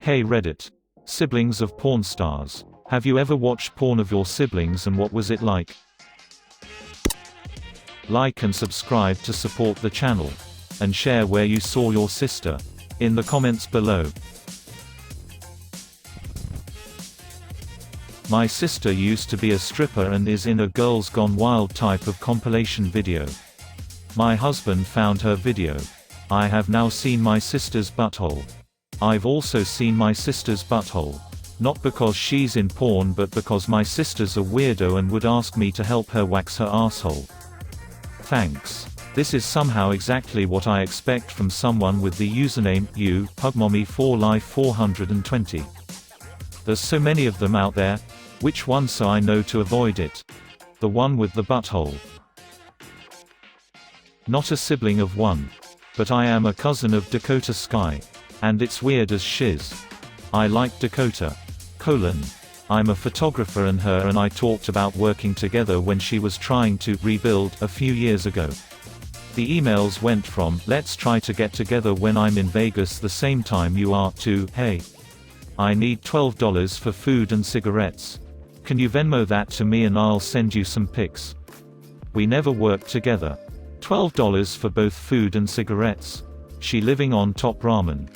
Hey Reddit. Siblings of porn stars. Have you ever watched porn of your siblings and what was it like? Like and subscribe to support the channel. And share where you saw your sister. In the comments below. My sister used to be a stripper and is in a Girls Gone Wild type of compilation video. My husband found her video. I have now seen my sister's butthole. I've also seen my sister's butthole. Not because she's in porn but because my sister's a weirdo and would ask me to help her wax her asshole. Thanks. This is somehow exactly what I expect from someone with the username pugmommy4life420. There's so many of them out there. Which one so I know to avoid it? The one with the butthole. Not a sibling of one. But I am a cousin of Dakota Sky. And it's weird as shiz. I like Dakota. I'm a photographer and her and I talked about working together when she was trying to rebuild a few years ago. The emails went from, let's try to get together when I'm in Vegas the same time you are, to, hey, I need $12 for food and cigarettes. Can you Venmo that to me and I'll send you some pics? We never worked together. $12 for both food and cigarettes. She living on top ramen.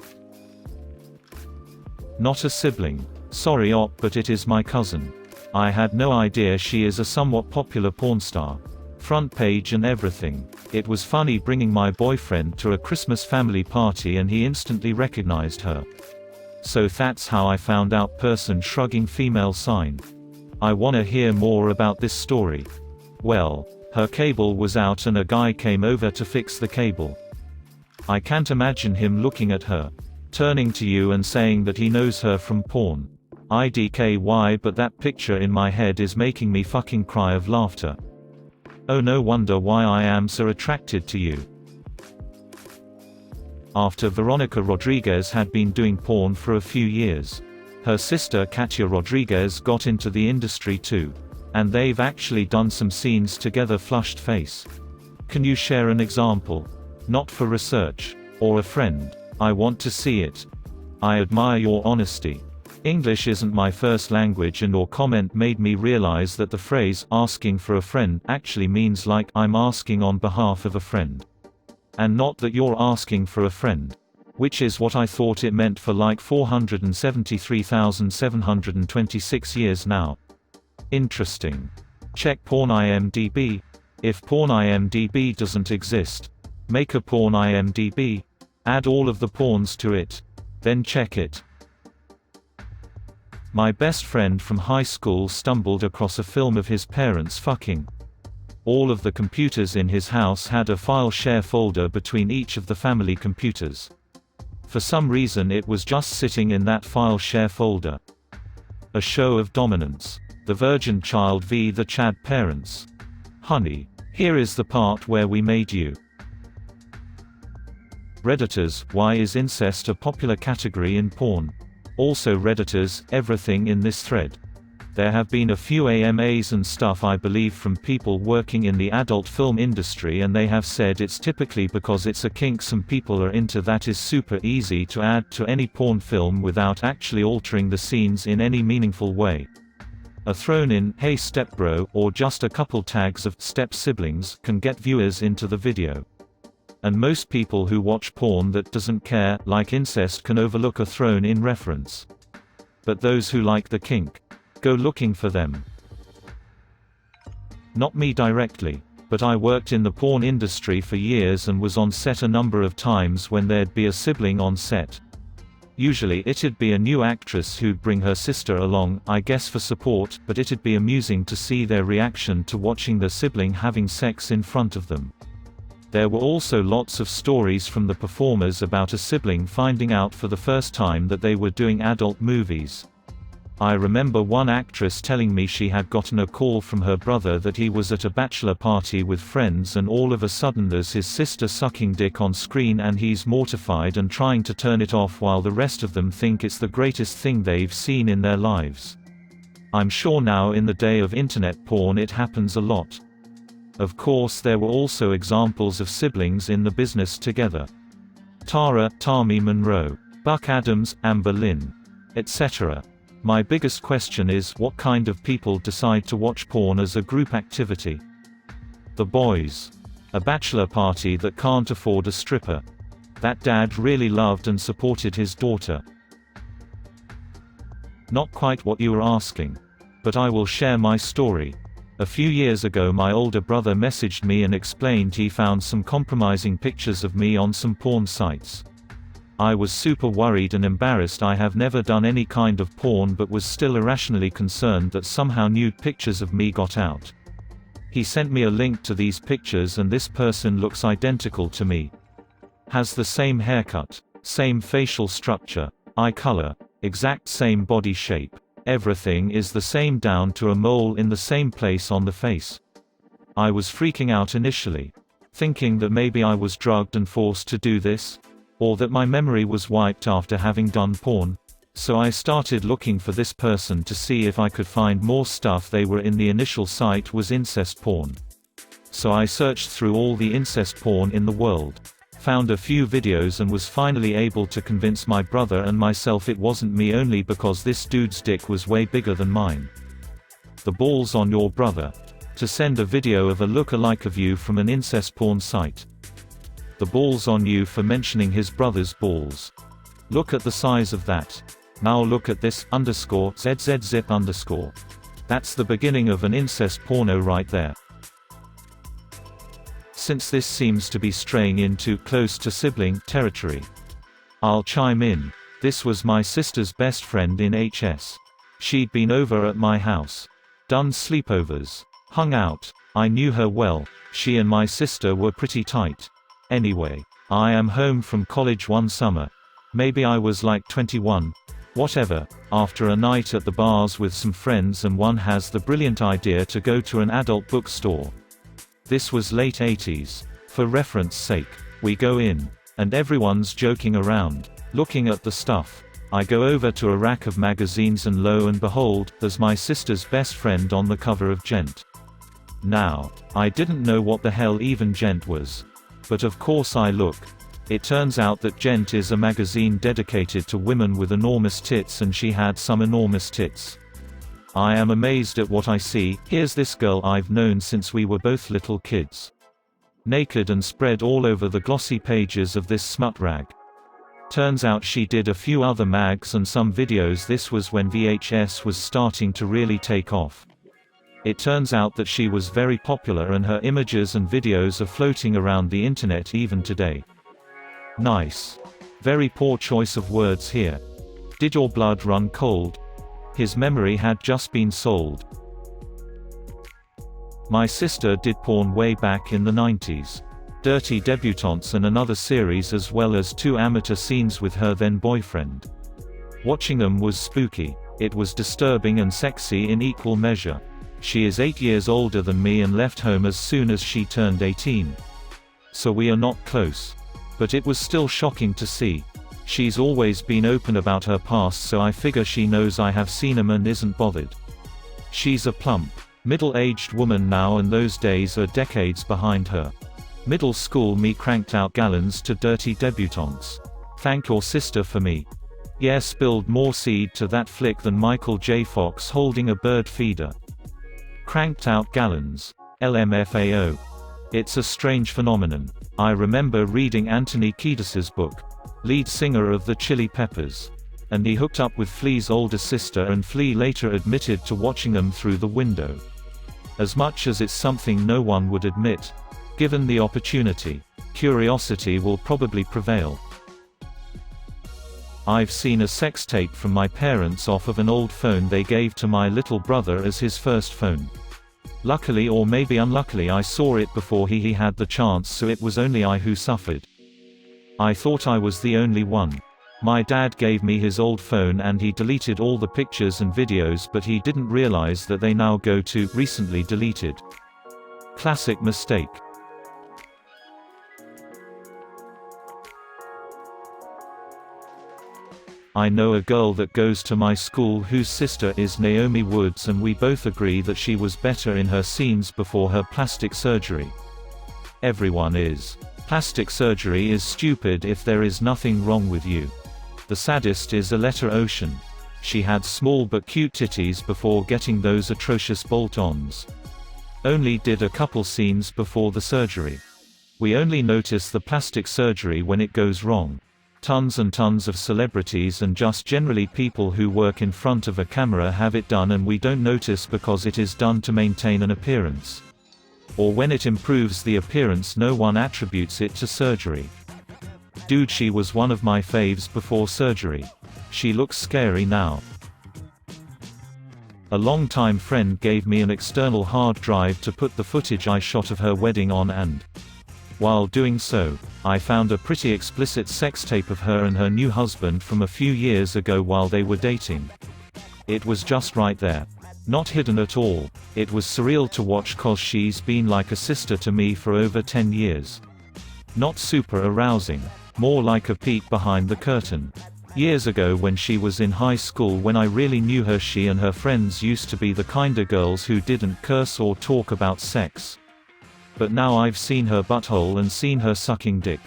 Not a sibling. Sorry op, but it is my cousin. I had no idea she is a somewhat popular porn star. Front page and everything. It was funny bringing my boyfriend to a Christmas family party and he instantly recognized her. So that's how I found out person shrugging female sign. I wanna hear more about this story. Well, her cable was out and a guy came over to fix the cable. I can't imagine him looking at her, turning to you and saying that he knows her from porn. IDKY, but that picture in my head is making me fucking cry of laughter. Oh, no wonder why I am so attracted to you. After Veronica Rodriguez had been doing porn for a few years, her sister Katia Rodriguez got into the industry too. And they've actually done some scenes together. Flushed face. Can you share an example? Not for research. Or a friend. I want to see it. I admire your honesty. English isn't my first language and your comment made me realize that the phrase, asking for a friend, actually means like, I'm asking on behalf of a friend. And not that you're asking for a friend. Which is what I thought it meant for like 473,726 years now. Interesting. Check porn IMDb. If porn IMDb doesn't exist, make a porn IMDb. Add all of the porns to it. Then check it. My best friend from high school stumbled across a film of his parents fucking. All of the computers in his house had a file share folder between each of the family computers. For some reason it was just sitting in that file share folder. A show of dominance. The virgin child v. the Chad parents. Honey, here is the part where we made you. Redditors, why is incest a popular category in porn? Also Redditors, everything in this thread. There have been a few AMAs and stuff I believe from people working in the adult film industry and they have said it's typically because it's a kink some people are into that is super easy to add to any porn film without actually altering the scenes in any meaningful way. A thrown-in, hey stepbro, or just a couple tags of step siblings can get viewers into the video. And most people who watch porn that doesn't care, like incest, can overlook a thrown-in reference. But those who like the kink, go looking for them. Not me directly, but I worked in the porn industry for years and was on set a number of times when there'd be a sibling on set. Usually it'd be a new actress who'd bring her sister along, I guess for support, but it'd be amusing to see their reaction to watching their sibling having sex in front of them. There were also lots of stories from the performers about a sibling finding out for the first time that they were doing adult movies. I remember one actress telling me she had gotten a call from her brother that he was at a bachelor party with friends and all of a sudden there's his sister sucking dick on screen and he's mortified and trying to turn it off while the rest of them think it's the greatest thing they've seen in their lives. I'm sure now in the day of internet porn it happens a lot. Of course there were also examples of siblings in the business together. Tara, Tammy Monroe. Buck Adams, Amber Lynn. etc. My biggest question is, what kind of people decide to watch porn as a group activity? The boys. A bachelor party that can't afford a stripper. That dad really loved and supported his daughter. Not quite what you were asking. But I will share my story. A few years ago my older brother messaged me and explained he found some compromising pictures of me on some porn sites. I was super worried and embarrassed. I have never done any kind of porn but was still irrationally concerned that somehow nude pictures of me got out. He sent me a link to these pictures and this person looks identical to me. Has the same haircut, same facial structure, eye color, exact same body shape. Everything is the same down to a mole in the same place on the face. I was freaking out initially, thinking that maybe I was drugged and forced to do this, or that my memory was wiped after having done porn. So I started looking for this person to see if I could find more stuff. They were in the initial site was incest porn. So I searched through all the incest porn in the world, found a few videos and was finally able to convince my brother and myself it wasn't me, only because this dude's dick was way bigger than mine. The balls on your brother to send a video of a look-alike of you from an incest porn site. The balls on you for mentioning his brother's balls. Look at the size of that. Now look at this _ZZ_. That's the beginning of an incest porno right there. Since this seems to be straying into close to sibling territory, I'll chime in. This was my sister's best friend in HS. She'd been over at my house, done sleepovers, hung out. I knew her well. She and my sister were pretty tight. Anyway, I am home from college one summer. Maybe I was like 21. Whatever. After a night at the bars with some friends and one has the brilliant idea to go to an adult bookstore. This was late 80s. For reference sake, we go in, and everyone's joking around, looking at the stuff. I go over to a rack of magazines and lo and behold, there's my sister's best friend on the cover of Gent. Now, I didn't know what the hell even Gent was. But of course I look. It turns out that Gent is a magazine dedicated to women with enormous tits, and she had some enormous tits. I am amazed at what I see. Here's this girl I've known since we were both little kids, naked and spread all over the glossy pages of this smut rag. Turns out she did a few other mags and some videos. This was when VHS was starting to really take off. It turns out that she was very popular and her images and videos are floating around the internet even today. Nice. Very poor choice of words here. Did your blood run cold? His memory had just been sold. My sister did porn way back in the 90s. Dirty Debutantes and another series, as well as 2 amateur scenes with her then boyfriend. Watching them was spooky. It was disturbing and sexy in equal measure. She is 8 years older than me and left home as soon as she turned 18. So we are not close. But it was still shocking to see. She's always been open about her past, so I figure she knows I have seen them and isn't bothered. She's a plump, middle-aged woman now, and those days are decades behind her. Middle school me cranked out gallons to Dirty Debutantes. Thank your sister for me. Yeah, spilled more seed to that flick than Michael J. Fox holding a bird feeder. Cranked out gallons. LMFAO. It's a strange phenomenon. I remember reading Anthony Kiedis's book, lead singer of the Chili Peppers. And he hooked up with Flea's older sister, and Flea later admitted to watching them through the window. As much as it's something no one would admit, given the opportunity, curiosity will probably prevail. I've seen a sex tape from my parents off of an old phone they gave to my little brother as his first phone. Luckily, or maybe unluckily, I saw it before he had the chance, so it was only I who suffered. I thought I was the only one. My dad gave me his old phone and he deleted all the pictures and videos, but he didn't realize that they now go to recently deleted. Classic mistake. I know a girl that goes to my school whose sister is Naomi Woods, and we both agree that she was better in her scenes before her plastic surgery. Everyone is. Plastic surgery is stupid if there is nothing wrong with you. The saddest is a letter ocean. She had small but cute titties before getting those atrocious bolt-ons. Only did a couple scenes before the surgery. We only notice the plastic surgery when it goes wrong. Tons and tons of celebrities and just generally people who work in front of a camera have it done and we don't notice because it is done to maintain an appearance. Or when it improves the appearance, no one attributes it to surgery. Dude, she was one of my faves before surgery. She looks scary now. A longtime friend gave me an external hard drive to put the footage I shot of her wedding on, and while doing so, I found a pretty explicit sex tape of her and her new husband from a few years ago while they were dating. It was just right there. Not hidden at all. It was surreal to watch cause she's been like a sister to me for over 10 years. Not super arousing. More like a peek behind the curtain. Years ago when she was in high school, when I really knew her, she and her friends used to be the kinda girls who didn't curse or talk about sex. But now I've seen her butthole and seen her sucking dick.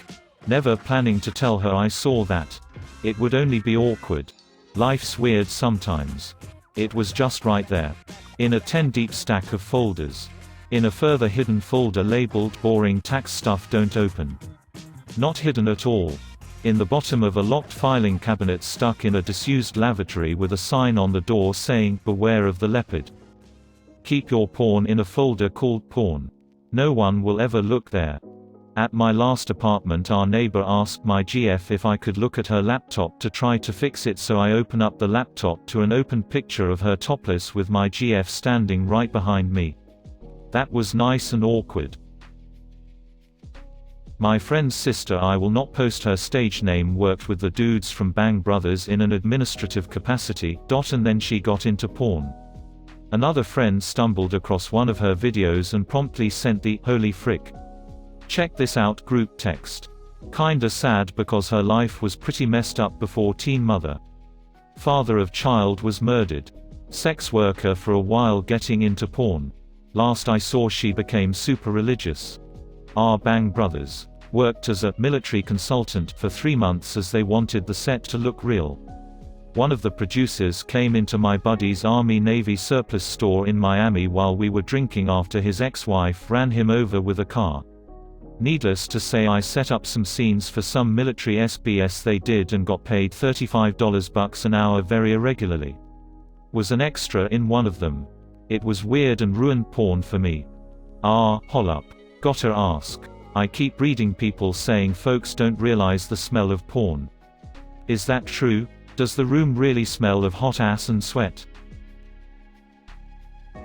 Never planning to tell her I saw that. It would only be awkward. Life's weird sometimes. It was just right there. In a 10-deep stack of folders. In a further hidden folder labeled boring tax stuff don't open. Not hidden at all. In the bottom of a locked filing cabinet stuck in a disused lavatory with a sign on the door saying, "Beware of the leopard. Keep your porn in a folder called porn. No one will ever look there." At my last apartment, our neighbor asked my GF if I could look at her laptop to try to fix it, so I open up the laptop to an open picture of her topless with my GF standing right behind me. That was nice and awkward. My friend's sister, I will not post her stage name, worked with the dudes from Bang Brothers in an administrative capacity, and then she got into porn. Another friend stumbled across one of her videos and promptly sent the "holy frick, check this out" group text. Kinda sad because her life was pretty messed up before teen mother. Father of child was murdered. Sex worker for a while getting into porn. Last I saw she became super religious. Our Bang Brothers. Worked as a military consultant for 3 months as they wanted the set to look real. One of the producers came into my buddy's Army-Navy surplus store in Miami while we were drinking after his ex-wife ran him over with a car. Needless to say, I set up some scenes for some military SBS they did and got paid $35 an hour very irregularly. Was an extra in one of them. It was weird and ruined porn for me. Hol up. Gotta ask. I keep reading people saying folks don't realize the smell of porn. Is that true? Does the room really smell of hot ass and sweat?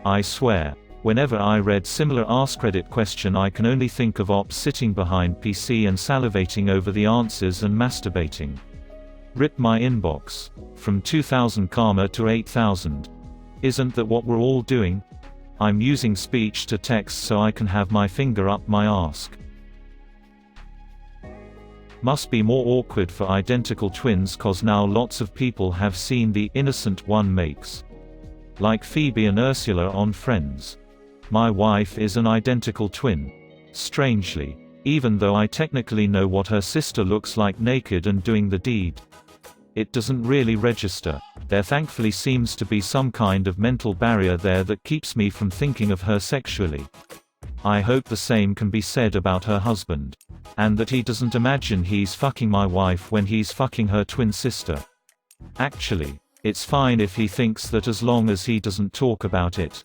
I swear. Whenever I read similar AskReddit question, I can only think of ops sitting behind PC and salivating over the answers and masturbating. Rip my inbox. From 2000 karma to 8000. Isn't that what we're all doing? I'm using speech to text so I can have my finger up my ask. Must be more awkward for identical twins cause now lots of people have seen the innocent one makes. Like Phoebe and Ursula on Friends. My wife is an identical twin. Strangely. Even though I technically know what her sister looks like naked and doing the deed. It doesn't really register. There thankfully seems to be some kind of mental barrier there that keeps me from thinking of her sexually. I hope the same can be said about her husband. And that he doesn't imagine he's fucking my wife when he's fucking her twin sister. Actually, it's fine if he thinks that as long as he doesn't talk about it.